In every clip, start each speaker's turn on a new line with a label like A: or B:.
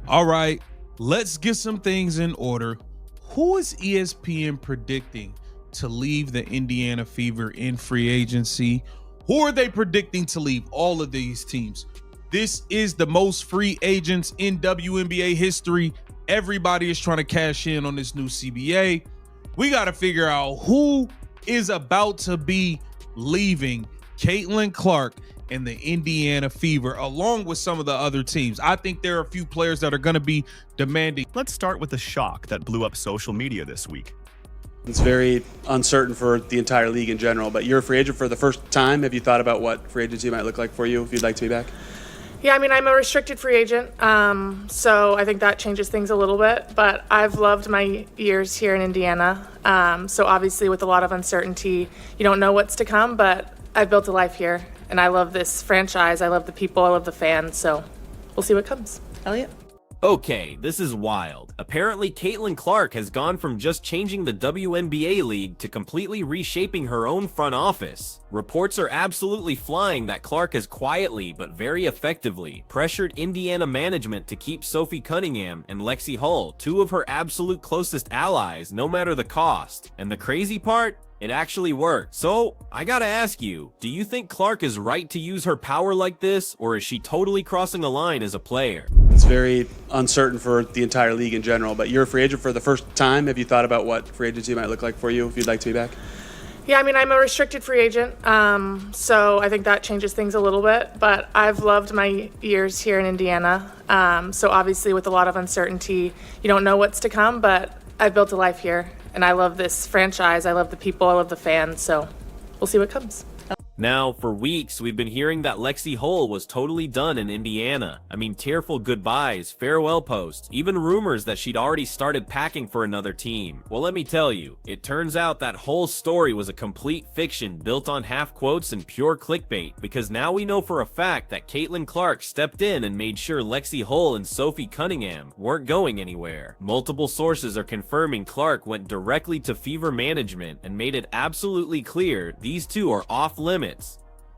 A: All right, let's get some things in order. Who is ESPN predicting to leave the Indiana Fever in free agency? Who are they predicting to leave all of these teams? This is the most free agents in WNBA history. Everybody is trying to cash in on this new CBA. We got to figure out who is about to be leaving Caitlyn Clark and the Indiana Fever, along with some of the other teams. I think there are a few players that are going to be demanding.
B: Let's start with the shock that blew up social media this week.
C: It's very uncertain for the entire league in general, but you're a free agent for the first time. Have you thought about what free agency might look like for you if you'd like to be back?
D: Yeah, I mean, I'm a restricted free agent, so I think that changes things a little bit, but I've loved my years here in Indiana. So obviously with a lot of uncertainty, you don't know what's to come, but I've built a life here, and I love this franchise. I love the people, I love the fans, so we'll see what comes. Elliot?
E: Okay, this is wild. Apparently, Caitlyn Clark has gone from just changing the WNBA league to completely reshaping her own front office. Reports are absolutely flying that Clark has quietly but very effectively pressured Indiana management to keep Sophie Cunningham and Lexie Hull, two of her absolute closest allies, no matter the cost. And the crazy part? It actually worked. So, I gotta ask you, do you think Clark is right to use her power like this, or is she totally crossing a line as a player?
C: It's very uncertain for the entire league in general, but you're a free agent for the first time. Have you thought about what free agency might look like for you if you'd like to be back?
D: Yeah, I mean, I'm a restricted free agent, so I think that changes things a little bit, but I've loved my years here in Indiana. So obviously with a lot of uncertainty, you don't know what's to come, but I've built a life here, and I love this franchise. I love the people, I love the fans, so we'll see what comes.
E: Now, for weeks, we've been hearing that Lexie Hull was totally done in Indiana. I mean, tearful goodbyes, farewell posts, even rumors that she'd already started packing for another team. Well, let me tell you, it turns out that whole story was a complete fiction built on half quotes and pure clickbait, because now we know for a fact that Caitlyn Clark stepped in and made sure Lexie Hull and Sophie Cunningham weren't going anywhere. Multiple sources are confirming Clark went directly to Fever management and made it absolutely clear these two are off limits.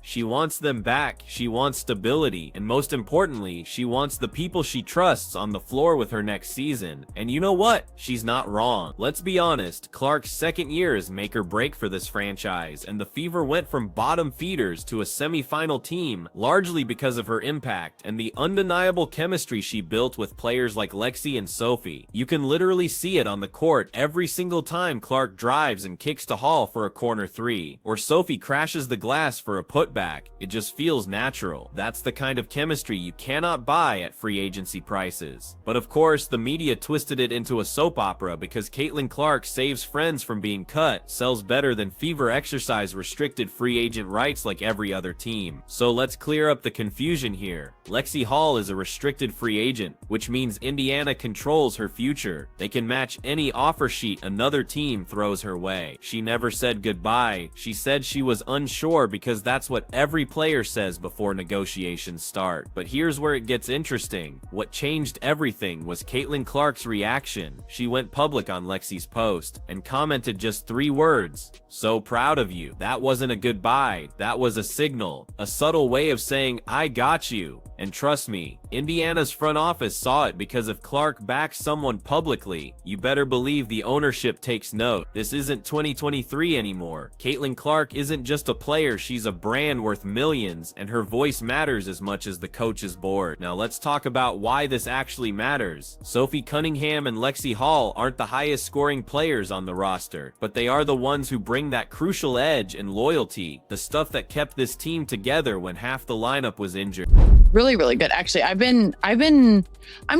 E: She wants them back, she wants stability, and most importantly, she wants the people she trusts on the floor with her next season. And you know what? She's not wrong. Let's be honest, Clark's second year is make or break for this franchise, and the Fever went from bottom feeders to a semi-final team, largely because of her impact and the undeniable chemistry she built with players like Lexie and Sophie. You can literally see it on the court every single time Clark drives and kicks to Hall for a corner three, or Sophie crashes the glass for a putback. It just feels natural. That's the kind of chemistry you cannot buy at free agency prices. But of course, the media twisted it into a soap opera because Caitlyn Clark saves friends from being cut, sells better than Fever exercise restricted free agent rights like every other team. So let's clear up the confusion here. Lexie Hull is a restricted free agent, which means Indiana controls her future. They can match any offer sheet another team throws her way. She never said goodbye. She said she was unsure because that's what every player says before negotiations start. But here's where it gets interesting. What changed everything was Caitlyn Clark's reaction. She went public on Lexie's post and commented just 3 words. "So proud of you." That wasn't a goodbye. That was a signal. A subtle way of saying, "I got you." And trust me, Indiana's front office saw it, because if Clark backs someone publicly, you better believe the ownership takes note. This isn't 2023 anymore. Caitlyn Clark isn't just a player, she's a brand worth millions, and her voice matters as much as the coach's board. Now let's talk about why this actually matters. Sophie Cunningham and Lexie Hull aren't the highest scoring players on the roster, but they are the ones who bring that crucial edge and loyalty, the stuff that kept this team together when half the lineup was injured.
F: Really good. Actually, I'm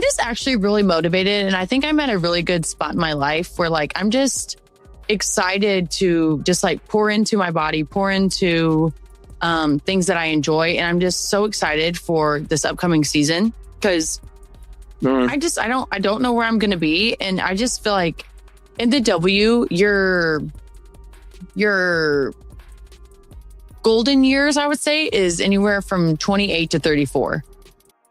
F: just actually really motivated, and I think I'm at a really good spot in my life where like I'm just excited to just like pour into my body, pour into things that I enjoy, and I'm just so excited for this upcoming season because I don't know where I'm gonna be, and I just feel like in the W, your golden years, I would say, is anywhere from 28 to 34.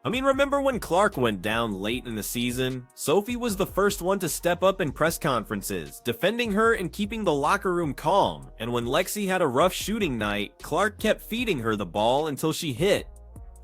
E: I mean, remember when Clark went down late in the season? Sophie was the first one to step up in press conferences, defending her and keeping the locker room calm. And when Lexie had a rough shooting night, Clark kept feeding her the ball until she hit.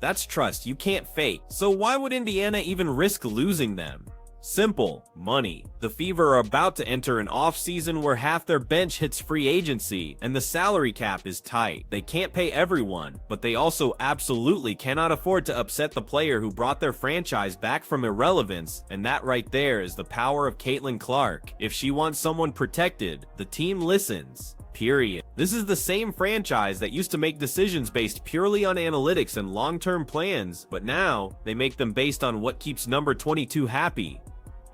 E: That's trust you can't fake. So why would Indiana even risk losing them? Simple. Money. The Fever are about to enter an off-season where half their bench hits free agency, and the salary cap is tight. They can't pay everyone, but they also absolutely cannot afford to upset the player who brought their franchise back from irrelevance, and that right there is the power of Caitlyn Clark. If she wants someone protected, the team listens. Period. This is the same franchise that used to make decisions based purely on analytics and long-term plans, but now they make them based on what keeps number 22 happy.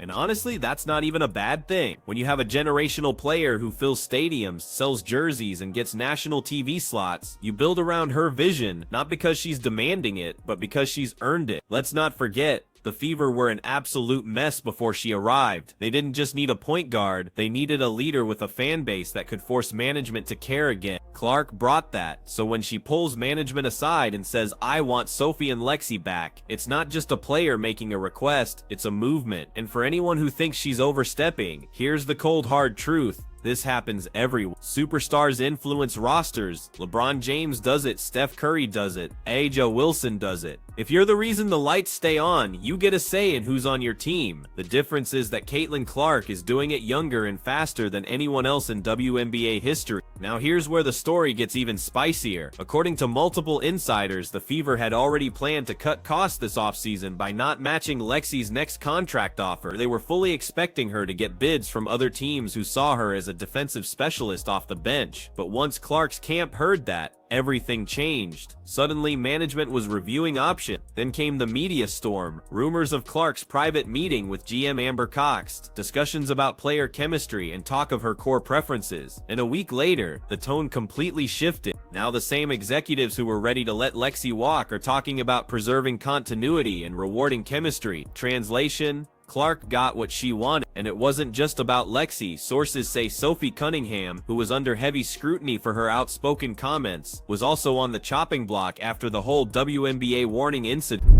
E: And honestly, that's not even a bad thing. When you have a generational player who fills stadiums, sells jerseys, and gets national TV slots, you build around her vision, not because she's demanding it, but because she's earned it. Let's not forget, the Fever were an absolute mess before she arrived. They didn't just need a point guard, they needed a leader with a fan base that could force management to care again. Clark brought that, so when she pulls management aside and says, I want Sophie and Lexie back, it's not just a player making a request, it's a movement. And for anyone who thinks she's overstepping, here's the cold hard truth. This happens everywhere. Superstars influence rosters. LeBron James does it, Steph Curry does it, A'ja Wilson does it. If you're the reason the lights stay on, you get a say in who's on your team. The difference is that Caitlyn Clark is doing it younger and faster than anyone else in WNBA history. Now here's where the story gets even spicier. According to multiple insiders, the Fever had already planned to cut costs this offseason by not matching Lexie's next contract offer. They were fully expecting her to get bids from other teams who saw her as a defensive specialist off the bench. But once Clark's camp heard that, everything changed. Suddenly, management was reviewing options. Then came the media storm, rumors of Clark's private meeting with GM Amber Cox, discussions about player chemistry, and talk of her core preferences. And a week later, the tone completely shifted. Now the same executives who were ready to let Lexie walk are talking about preserving continuity and rewarding chemistry. Translation: Clark got what she wanted, and it wasn't just about Lexie. Sources say Sophie Cunningham, who was under heavy scrutiny for her outspoken comments, was also on the chopping block after the whole WNBA warning incident.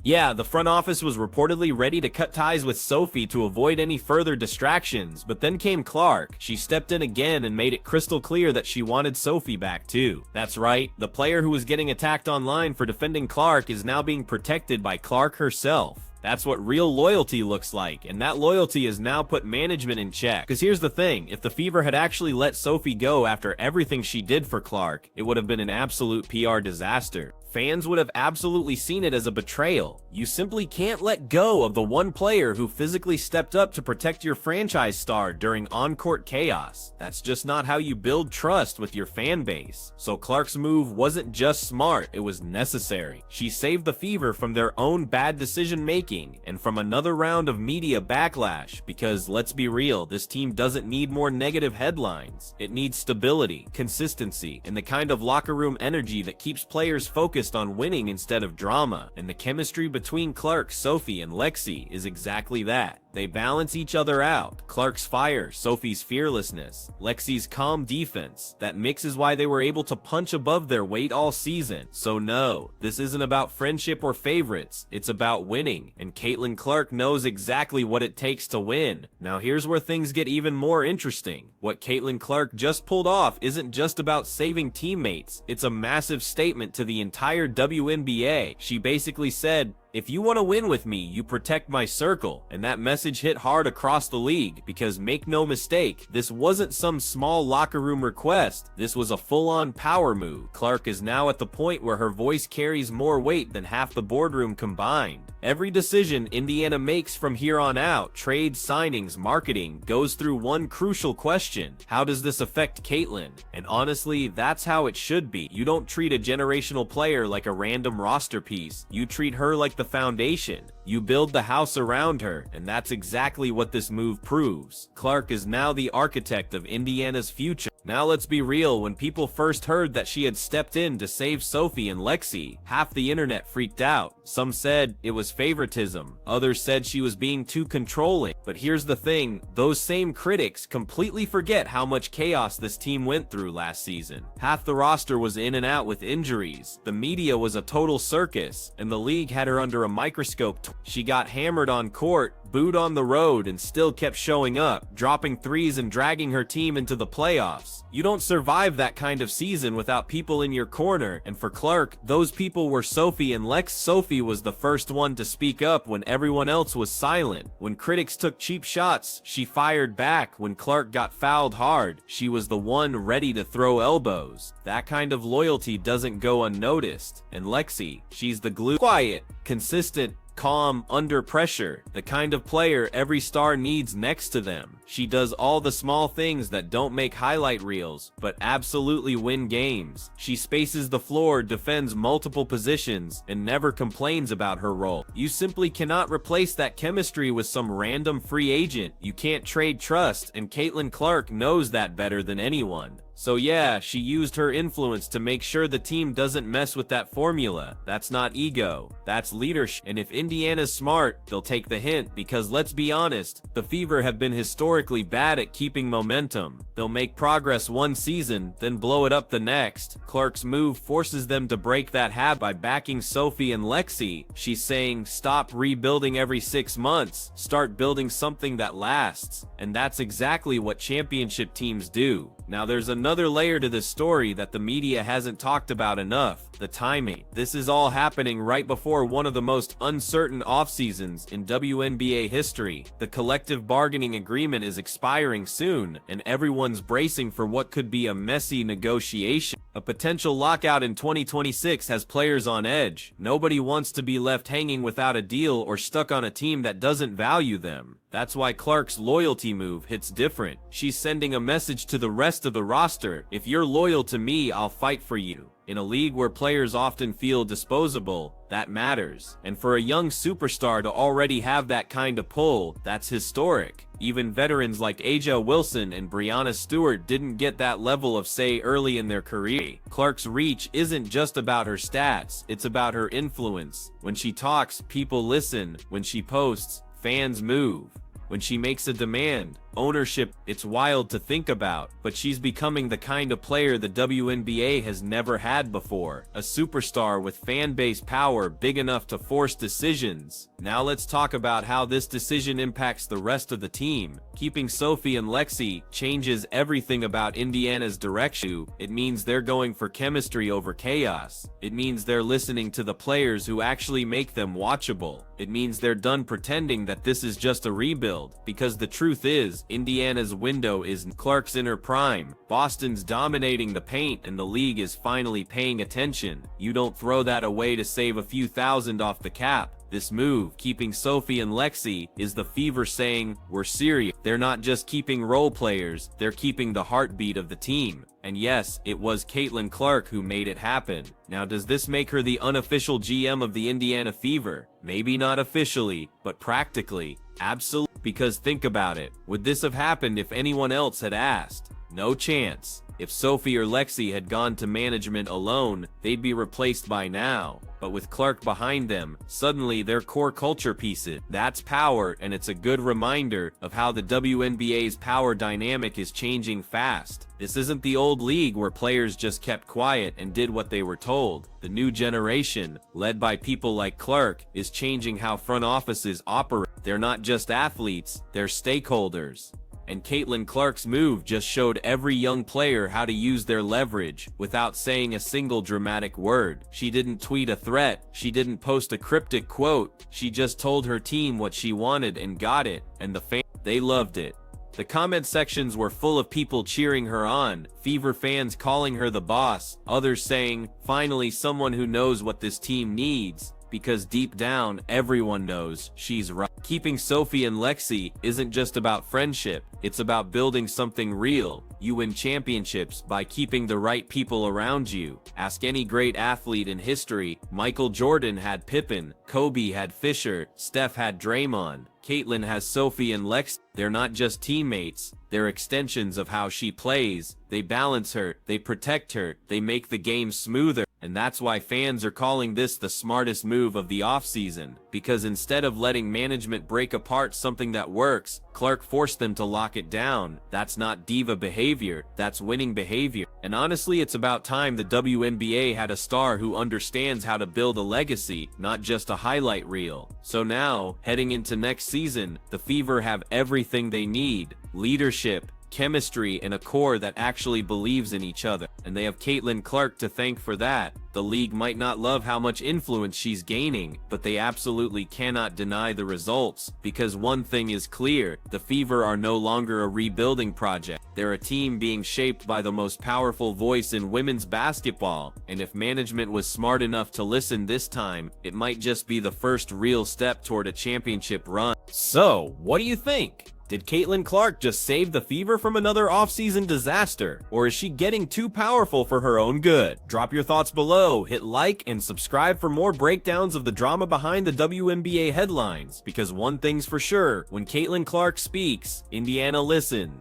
E: Yeah, the front office was reportedly ready to cut ties with Sophie to avoid any further distractions, but then came Clark. She stepped in again and made it crystal clear that she wanted Sophie back too. That's right, the player who was getting attacked online for defending Clark is now being protected by Clark herself. That's what real loyalty looks like, and that loyalty has now put management in check. Because here's the thing, if the Fever had actually let Sophie go after everything she did for Clark, it would have been an absolute PR disaster. Fans would have absolutely seen it as a betrayal. You simply can't let go of the one player who physically stepped up to protect your franchise star during on-court chaos. That's just not how you build trust with your fan base. So Clark's move wasn't just smart, it was necessary. She saved the Fever from their own bad decision making and from another round of media backlash, because let's be real, this team doesn't need more negative headlines. It needs stability, consistency, and the kind of locker room energy that keeps players focused on winning instead of drama. And the chemistry between Clark, Sophie, and Lexie is exactly that. They balance each other out. Clark's fire, Sophie's fearlessness, Lexie's calm defense. That mix is why they were able to punch above their weight all season. So no, this isn't about friendship or favorites. It's about winning, and Caitlyn Clark knows exactly what it takes to win. Now here's where things get even more interesting. What Caitlyn Clark just pulled off isn't just about saving teammates. It's a massive statement to the entire WNBA. She basically said, if you want to win with me, you protect my circle. And that message hit hard across the league, because make no mistake, this wasn't some small locker room request. This was a full-on power move. Clark is now at the point where her voice carries more weight than half the boardroom combined. Every decision Indiana makes from here on out, trades, signings, marketing, goes through one crucial question. How does this affect Caitlyn? And honestly, that's how it should be. You don't treat a generational player like a random roster piece. You treat her like the foundation. You build the house around her, and that's exactly what this move proves. Clark is now the architect of Indiana's future. Now let's be real, when people first heard that she had stepped in to save Sophie and Lexie, half the internet freaked out. Some said it was favoritism, others said she was being too controlling. But here's the thing, those same critics completely forget how much chaos this team went through last season. Half the roster was in and out with injuries, the media was a total circus, and the league had her under a microscope. She got hammered on court, booed on the road, and still kept showing up, dropping threes and dragging her team into the playoffs. You don't survive that kind of season without people in your corner, and for Clark, those people were Sophie and Lex. Sophie was the first one to speak up when everyone else was silent. When critics took cheap shots, she fired back. When Clark got fouled hard, she was the one ready to throw elbows. That kind of loyalty doesn't go unnoticed. And Lexie, she's the glue. Quiet, consistent, calm, under pressure, the kind of player every star needs next to them. She does all the small things that don't make highlight reels, but absolutely win games. She spaces the floor, defends multiple positions, and never complains about her role. You simply cannot replace that chemistry with some random free agent. You can't trade trust, and Caitlyn Clark knows that better than anyone. So yeah, she used her influence to make sure the team doesn't mess with that formula. That's not ego, that's leadership. And if Indiana's smart, they'll take the hint, because let's be honest, the Fever have been historically bad at keeping momentum. They'll make progress one season, then blow it up the next. Clark's move forces them to break that habit by backing Sophie and Lexie. She's saying, stop rebuilding every 6 months, start building something that lasts. And that's exactly what championship teams do. Now there's another layer to this story that the media hasn't talked about enough: the timing. This is all happening right before one of the most uncertain off seasons in WNBA history. The collective bargaining agreement is expiring soon, and everyone's bracing for what could be a messy negotiation. A potential lockout in 2026 has players on edge. Nobody wants to be left hanging without a deal or stuck on a team that doesn't value them. That's why Clark's loyalty move hits different. She's sending a message to the rest of the roster: if you're loyal to me, I'll fight for you. In a league where players often feel disposable, that matters. And for a young superstar to already have that kind of pull, that's historic. Even veterans like A'ja Wilson and Breanna Stewart didn't get that level of say early in their career. Clark's reach isn't just about her stats, it's about her influence. When she talks, people listen. When she posts, fans move. When she makes a demand, ownership, it's wild to think about, but she's becoming the kind of player the WNBA has never had before. A superstar with fan base power big enough to force decisions. Now let's talk about how this decision impacts the rest of the team. Keeping Sophie and Lexie changes everything about Indiana's direction. It means they're going for chemistry over chaos. It means they're listening to the players who actually make them watchable. It means they're done pretending that this is just a rebuild, because the truth is, Indiana's window is Clark's in her prime. Boston's dominating the paint, and the league is finally paying attention. You don't throw that away to save a few thousand off the cap. This move, keeping Sophie and Lexie, is the Fever saying, we're serious. They're not just keeping role players, they're keeping the heartbeat of the team. And yes, it was Caitlyn Clark who made it happen. Now, does this make her the unofficial GM of the Indiana Fever? Maybe not officially, but practically, absolutely. Because think about it, would this have happened if anyone else had asked? No chance. If Sophie or Lexie had gone to management alone, they'd be replaced by now. But with Clark behind them, suddenly they're core culture pieces. That's power, and it's a good reminder of how the WNBA's power dynamic is changing fast. This isn't the old league where players just kept quiet and did what they were told. The new generation, led by people like Clark, is changing how front offices operate. They're not just athletes, they're stakeholders. And Caitlyn Clark's move just showed every young player how to use their leverage without saying a single dramatic word. She didn't tweet a threat, she didn't post a cryptic quote, she just told her team what she wanted and got it, and the fans, they loved it. The comment sections were full of people cheering her on, Fever fans calling her the boss, others saying, finally someone who knows what this team needs. Because deep down, everyone knows she's right. Keeping Sophie and Lexie isn't just about friendship, it's about building something real. You win championships by keeping the right people around you. Ask any great athlete in history. Michael Jordan had Pippen, Kobe had Fisher, Steph had Draymond. Caitlyn has Sophie and Lex. They're not just teammates, they're extensions of how she plays. They balance her, they protect her, they make the game smoother. And that's why fans are calling this the smartest move of the offseason, because instead of letting management break apart something that works, Clark forced them to lock it down. That's not diva behavior, that's winning behavior. And honestly, it's about time the WNBA had a star who understands how to build a legacy, not just a highlight reel. So now, heading into next season, the Fever have everything they need: leadership, chemistry, and a core that actually believes in each other. And they have Caitlyn Clark to thank for that. The league might not love how much influence she's gaining, but they absolutely cannot deny the results, because one thing is clear: the Fever are no longer a rebuilding project. They're a team being shaped by the most powerful voice in women's basketball, and if management was smart enough to listen this time, it might just be the first real step toward a championship run. So, what do you think? Did Caitlyn Clark just save the Fever from another offseason disaster? Or is she getting too powerful for her own good? Drop your thoughts below, hit like, and subscribe for more breakdowns of the drama behind the WNBA headlines. Because one thing's for sure, when Caitlyn Clark speaks, Indiana listens.